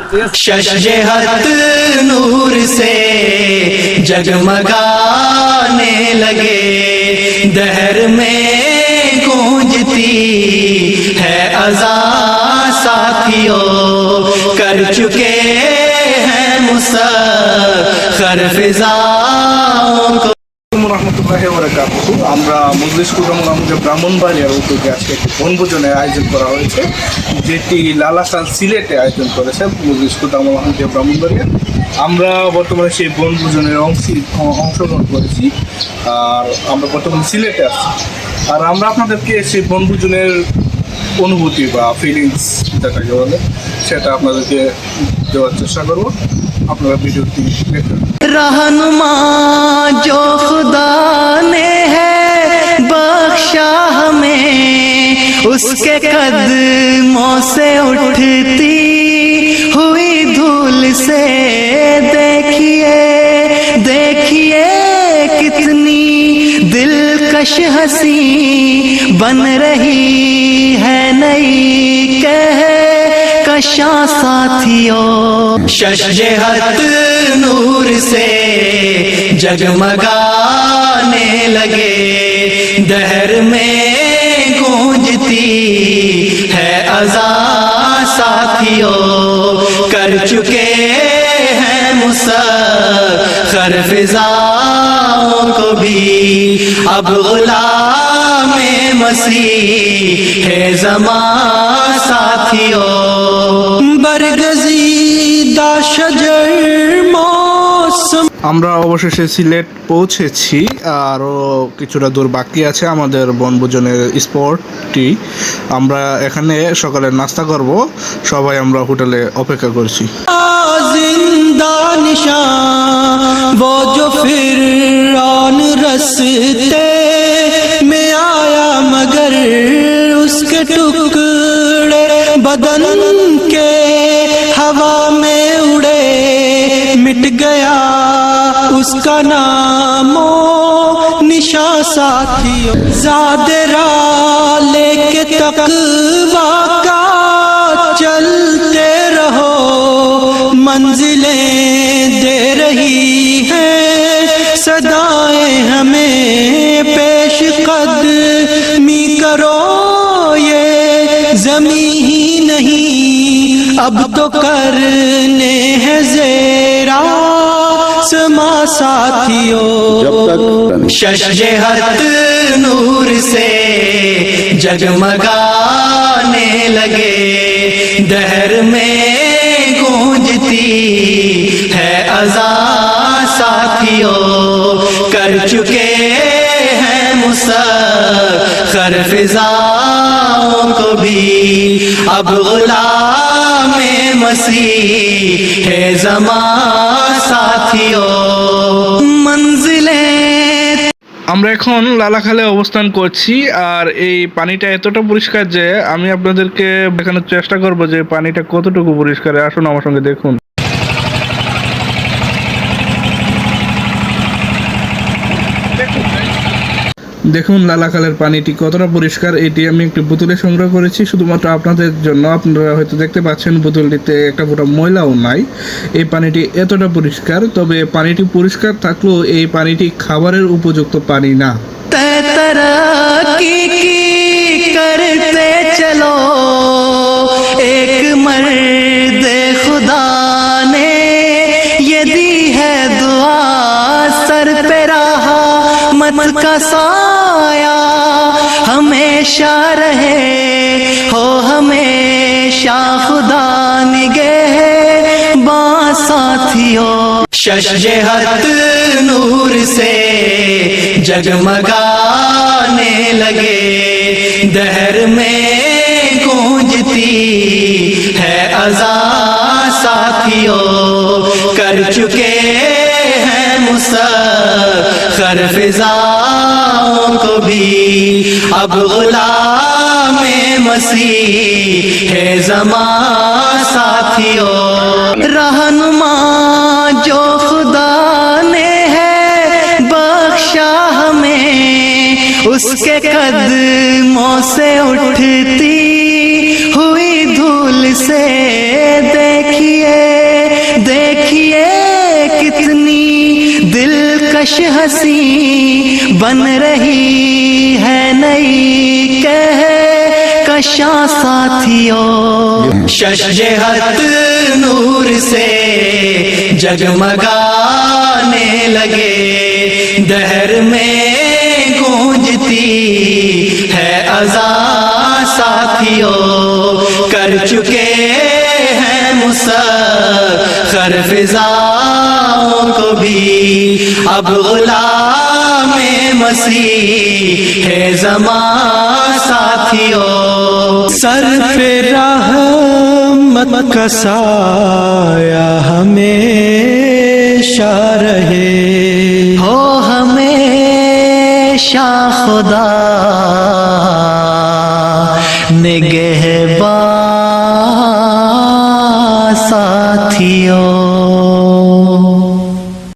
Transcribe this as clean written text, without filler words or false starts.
शशहत नूर से जगमगाने लगे, दहर में गूंजती है अज़ान साथियों, कर चुके हैं मुसख्खर फिज़ाओं को। আমরা মজলিস কুদরত আমাদের ব্রাহ্মণবাড়িয়ার উদ্যোগে আজকে একটি বনভোজনের আয়োজন করা হয়েছে, যেটি লালাসান সিলেটে আয়োজন করেছে মজলিস কুদরত আমাদের ব্রাহ্মণবাড়িয়া। আমরা বর্তমানে সেই বনভোজনের অংশগ্রহণ করেছি, আর আমরা বর্তমানে সিলেটে আছি। আর আমরা আপনাদেরকে সেই বনভোজনের অনুভূতি বা ফিলিংস যেটাকে বলে সেটা আপনাদেরকে দেওয়ার চেষ্টা করবো। আপনারা ভিডিওটি দেখুন। रहनुमा जो खुदा ने है बख्शा हमें, उसके कदमों से उठती हुई धूल से देखिए देखिए कितनी दिलकश हंसी बन रही है नई कहकशां साथियों। शशहत नूर से जगमगाने लगे, दहर में गूंजती है अज़ान साथियों, कर चुके हैं मुसख्खर फिज़ाओं को भी, अब गुलाम मसीह है ज़मान साथियों। बरगज़ीदा शजर আমরা অবশেষে সিলেট পৌঁছেছি, আরও কিছুটা দূর বাকি আছে আমাদের বনভোজনের স্পটটি। আমরা এখানে সকালে নাস্তা করব, সবাই আমরা হোটেলে অপেক্ষা করছি। जिंदा निशान वो जो फिरौन रस्ते में आया, मगर उसके टुकड़े बदन के हवा में उड़े, मिट गया उसका नामो निशा साथियों। ज़ादरा लेके तक़वा का चलते रहो, मंजिलें दे रही हैं सदाएं हमें, पेश कदमी करो ये ज़मीं ही नहीं, अब तो करने हैं ज़ेरा समा साथियों। शशहत नूर से जगमगाने लगे, दहर में गूंजती है अज़ान साथियों, कर चुके हैं मुसख्खर फिज़ाओं को भी, अब गुलाम मसीह है ज़मान साथियों। मंजिलें আমরা এখন লালাখালে অবস্থান করছি, আর এই পানিটা এতটা পরিষ্কার যে আমি আপনাদেরকে দেখানোর চেষ্টা করব যে পানিটা কতটুকু পরিষ্কার। আসুন আমার সঙ্গে দেখুন। দেখুন লালাখালের পানিটি কতটা পরিষ্কার। এটি আমি একটি বোতলে সংগ্রহ করেছি শুধুমাত্র আপনাদের জন্য। আপনারা হয়তো দেখতে পাচ্ছেন বোতলটিতে একটা ফোঁটা ময়লাও নাই। এই পানিটি এতটা পরিষ্কার, তবে পানিটি পরিষ্কার থাকলেও এই পানিটি খাবারের উপযুক্ত পানি না। करते चलो एक मर्द खुदा ने ये दी है दुआ, सर पे रहा मत का साया हमेशा रहे, हो हमेशा खुदा निगहबान साथियों। शशहत नूर से जगमगाने लगे, दहर में गूंजती है अज़ान साथियों, कर चुके हैं मुसख्खर फिज़ाओं को भी, अब गुलाम मसीह है ज़मान साथियों। रहनुमा जो खुदा ने है बख्शा हमें, उसके कदमों से उठती हुई धूल से देखिए हंसी बन रही है नई कह कशा साथियों शशजहत नूर से जगमगाने लगे दहर में गूंजती है अज़ा साथियों कर चुके हैं मुसख्खर फिजाओं को भी अब गुलाम मसीह है ज़मां साथियों सर पे रहमत का साया हमेशा रहे हो हमेशा खुदा निगहबान साथियों।